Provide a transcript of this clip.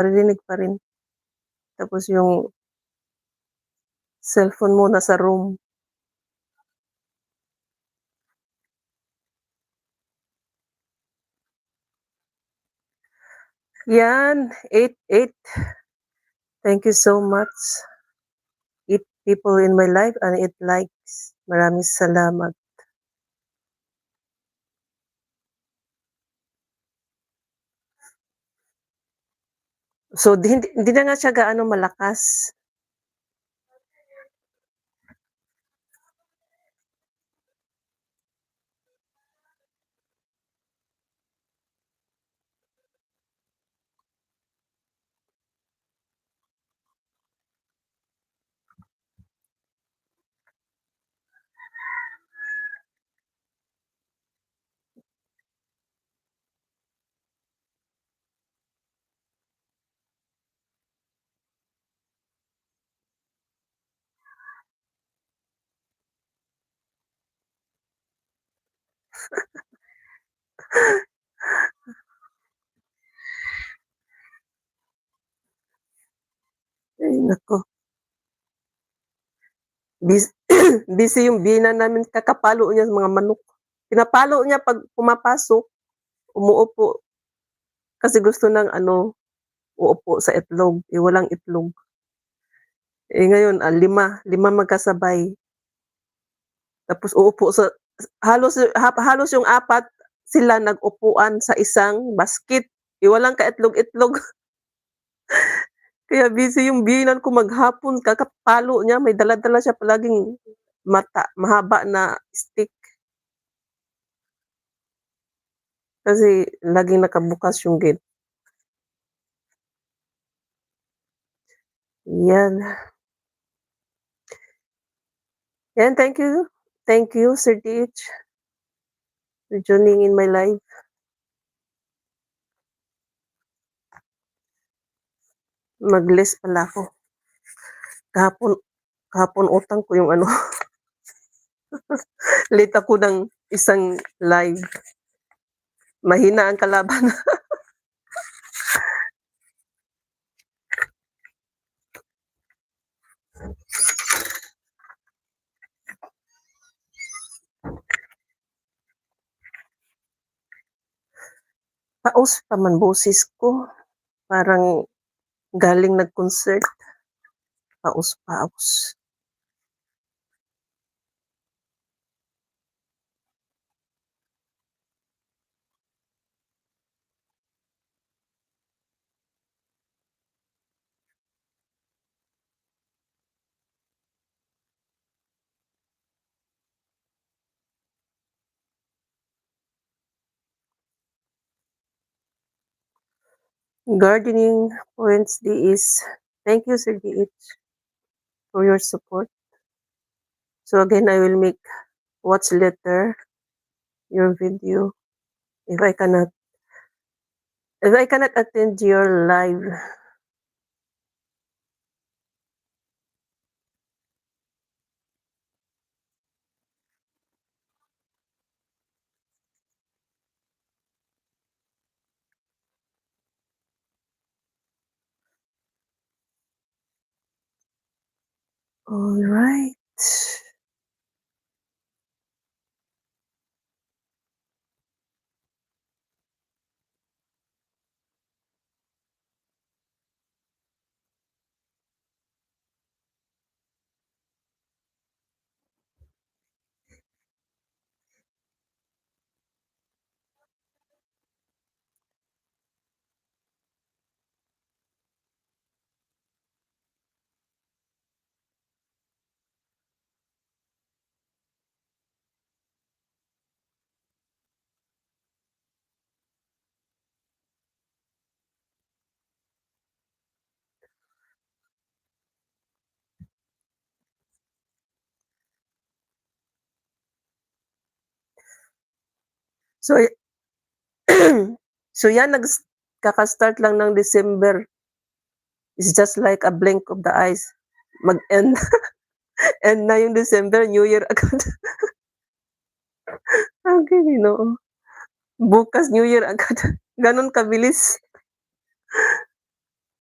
naririnig pa rin. Tapos yung cellphone mo nasa room. Yan, 8. Thank you so much. 8 people in my life and 8 likes. Maraming salamat. So, hindi na nga siya gaano malakas. Ay naku, busy yung biyenan namin kakapalo niya sa mga manok. Pinapalo niya 'pag pumapasok, umuupo. Kasi gusto ng ano, uupo sa itlog, eh, walang itlog. Eh, ngayon, 5 magkasabay. Tapos uupo sa halos yung 4 sila nag-upuan sa isang basket, eh, walang kaitlog-itlog. Kaya busy yung biyenan ko maghapon kakapalo niya, may dala-dala siya palaging mahaba na stick. Kasi laging nakabukas yung gate. Yan. Yan, thank you. Thank you, Sir TH, for joining in my life. Mag-list pala ako. Kahapon kahapon utang ko yung ano, late ako ng isang live. Mahina ang kalaban. Paos pa man boses ko, parang galing nag-concert. Paos. Gardening Wednesday is thank you, Sir DH, for your support. So again, I will make watch later your video if I cannot attend your live. All right. So so yan kaka-start lang ng December. It's just like a blink of the eyes. Mag-end end na yung December, New Year agad. Okay, Ginoo. Bukas New Year agad. Gano'n kabilis.